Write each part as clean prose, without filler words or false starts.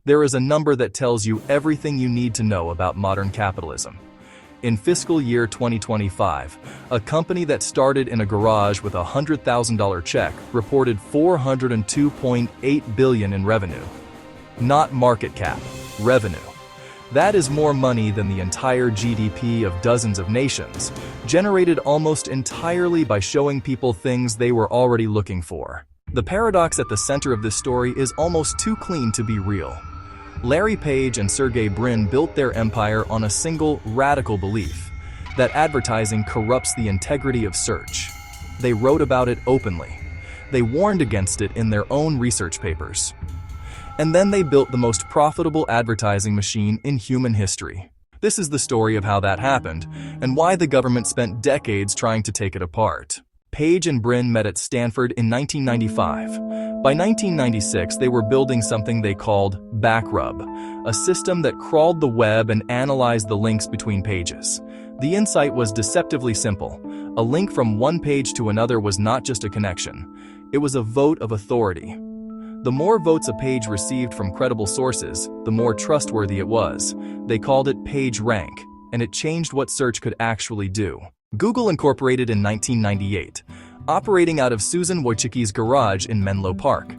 There is a number that tells you everything you need to know about modern capitalism. In fiscal year 2025, a company that started in a garage with a $100,000 check reported $402.8 billion in revenue. Not market cap, revenue. That is more money than the entire GDP of dozens of nations, generated almost entirely by showing people things they were already looking for. The paradox at the center of this story is almost too clean to be real. Larry Page and Sergey Brin built their empire on a single radical belief: that advertising corrupts the integrity of search. They wrote about it openly. They warned against it in their own research papers. And then they built the most profitable advertising machine in human history. This is the story of how that happened, and why the government spent decades trying to take it apart. Page and Brin met at Stanford in 1995. By 1996, they were building something they called Backrub, a system that crawled the web and analyzed the links between pages. The insight was deceptively simple. A link from one page to another was not just a connection. It was a vote of authority. The more votes a page received from credible sources, the more trustworthy it was. They called it PageRank, and it changed what search could actually do. Google incorporated in 1998, operating out of Susan Wojcicki's garage in Menlo Park.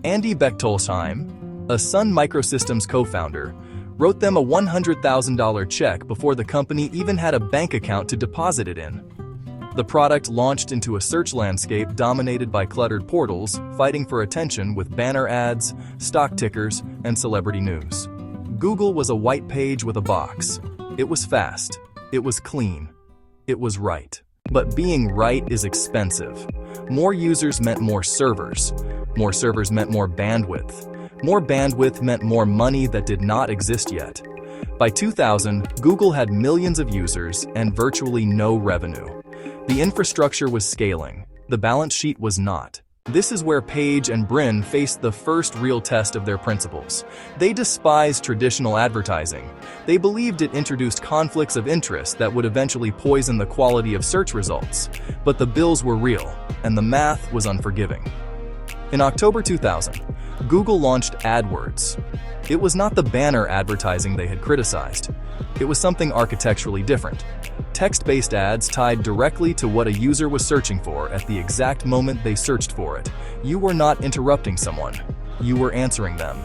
Andy Bechtolsheim, a Sun Microsystems co-founder, wrote them a $100,000 check before the company even had a bank account to deposit it in. The product launched into a search landscape dominated by cluttered portals, fighting for attention with banner ads, stock tickers, and celebrity news. Google was a white page with a box. It was fast. It was clean. It was right. But being right is expensive. More users meant more servers. More servers meant more bandwidth. More bandwidth meant more money that did not exist yet. By 2000, Google had millions of users and virtually no revenue. The infrastructure was scaling. The balance sheet was not. This is where Page and Brin faced the first real test of their principles. They despised traditional advertising. They believed it introduced conflicts of interest that would eventually poison the quality of search results. But the bills were real, and the math was unforgiving. In October 2000, Google launched AdWords. It was not the banner advertising they had criticized. It was something architecturally different. Text-based ads tied directly to what a user was searching for at the exact moment they searched for it. You were not interrupting someone. You were answering them.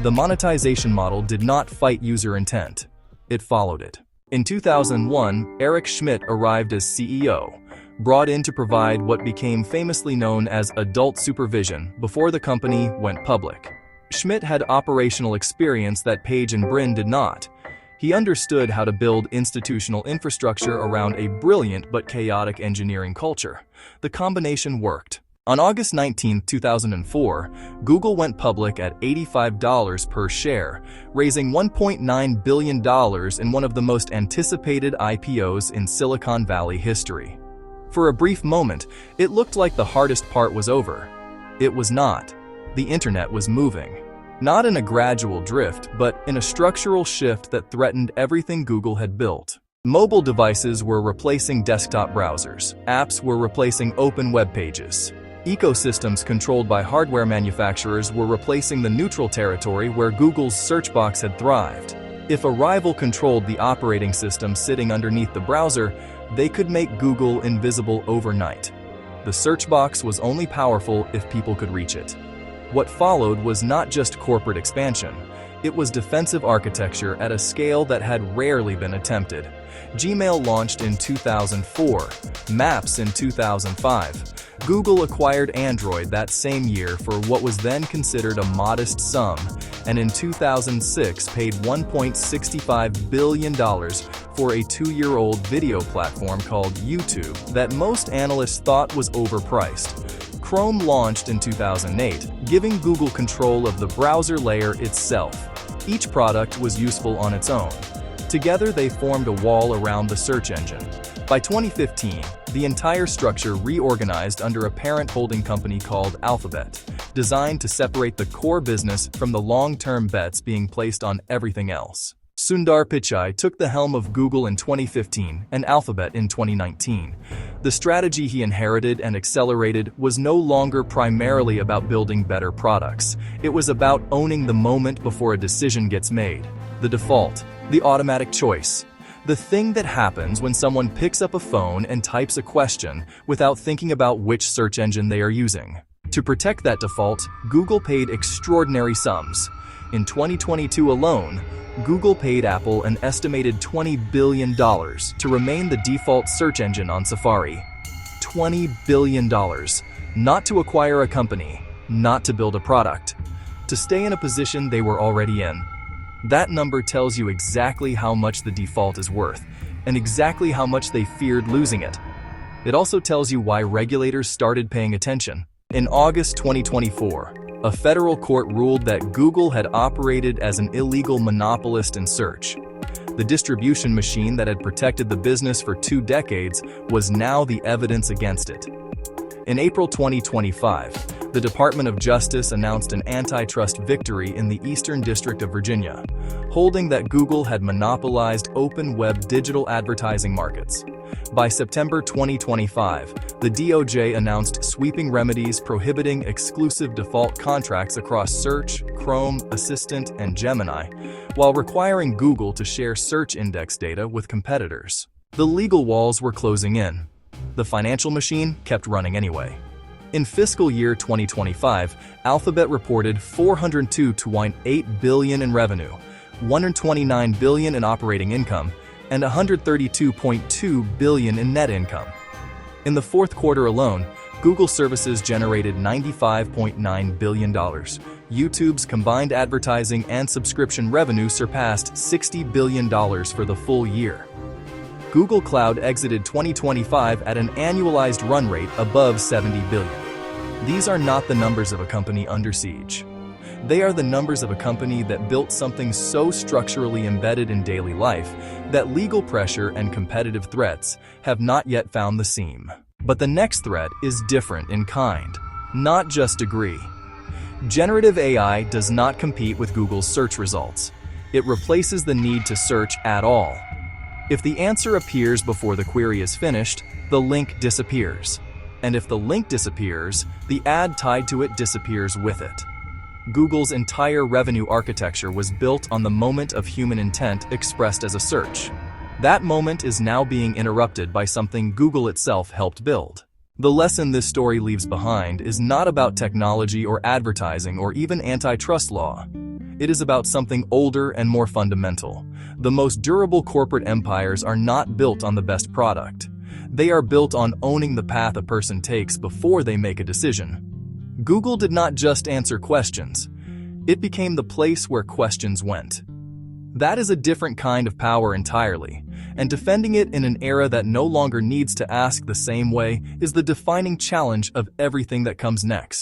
The monetization model did not fight user intent. It followed it. In 2001, Eric Schmidt arrived as CEO, brought in to provide what became famously known as adult supervision before the company went public. Schmidt had operational experience that Page and Brin did not. He understood how to build institutional infrastructure around a brilliant but chaotic engineering culture. The combination worked. On August 19, 2004, Google went public at $85 per share, raising $1.9 billion in one of the most anticipated IPOs in Silicon Valley history. For a brief moment, it looked like the hardest part was over. It was not. The internet was moving. Not in a gradual drift, but in a structural shift that threatened everything Google had built. Mobile devices were replacing desktop browsers. Apps were replacing open web pages. Ecosystems controlled by hardware manufacturers were replacing the neutral territory where Google's search box had thrived. If a rival controlled the operating system sitting underneath the browser, they could make Google invisible overnight. The search box was only powerful if people could reach it. What followed was not just corporate expansion. It was defensive architecture at a scale that had rarely been attempted. Gmail launched in 2004, Maps in 2005. Google acquired Android that same year for what was then considered a modest sum, and in 2006 paid $1.65 billion for a 2-year-old video platform called YouTube that most analysts thought was overpriced. Chrome launched in 2008, giving Google control of the browser layer itself. Each product was useful on its own. Together they formed a wall around the search engine. By 2015, the entire structure reorganized under a parent holding company called Alphabet, designed to separate the core business from the long-term bets being placed on everything else. Sundar Pichai took the helm of Google in 2015 and Alphabet in 2019. The strategy he inherited and accelerated was no longer primarily about building better products. It was about owning the moment before a decision gets made. The default, the automatic choice. The thing that happens when someone picks up a phone and types a question without thinking about which search engine they are using. To protect that default, Google paid extraordinary sums. In 2022 alone, Google paid Apple an estimated $20 billion to remain the default search engine on Safari. $20 billion. Not to acquire a company, not to build a product, to stay in a position they were already in. That number tells you exactly how much the default is worth, and exactly how much they feared losing it. It also tells you why regulators started paying attention. In August 2024, a federal court ruled that Google had operated as an illegal monopolist in search. The distribution machine that had protected the business for 2 decades was now the evidence against it. In April 2025, the Department of Justice announced an antitrust victory in the Eastern District of Virginia, holding that Google had monopolized open web digital advertising markets. By September 2025, the DOJ announced sweeping remedies prohibiting exclusive default contracts across Search, Chrome, Assistant, and Gemini, while requiring Google to share search index data with competitors. The legal walls were closing in. The financial machine kept running anyway. In fiscal year 2025, Alphabet reported $402.8 billion in revenue, $129 billion in operating income, and $132.2 billion in net income. In the fourth quarter alone, Google services generated $95.9 billion. YouTube's combined advertising and subscription revenue surpassed $60 billion for the full year. Google Cloud exited 2025 at an annualized run rate above $70 billion. These are not the numbers of a company under siege. They are the numbers of a company that built something so structurally embedded in daily life that legal pressure and competitive threats have not yet found the seam. But the next threat is different in kind, not just degree. Generative AI does not compete with Google's search results. It replaces the need to search at all. If the answer appears before the query is finished, the link disappears. And if the link disappears, the ad tied to it disappears with it. Google's entire revenue architecture was built on the moment of human intent expressed as a search. That moment is now being interrupted by something Google itself helped build. The lesson this story leaves behind is not about technology or advertising or even antitrust law. It is about something older and more fundamental. The most durable corporate empires are not built on the best product. They are built on owning the path a person takes before they make a decision. Google did not just answer questions. It became the place where questions went. That is a different kind of power entirely, and defending it in an era that no longer needs to ask the same way is the defining challenge of everything that comes next.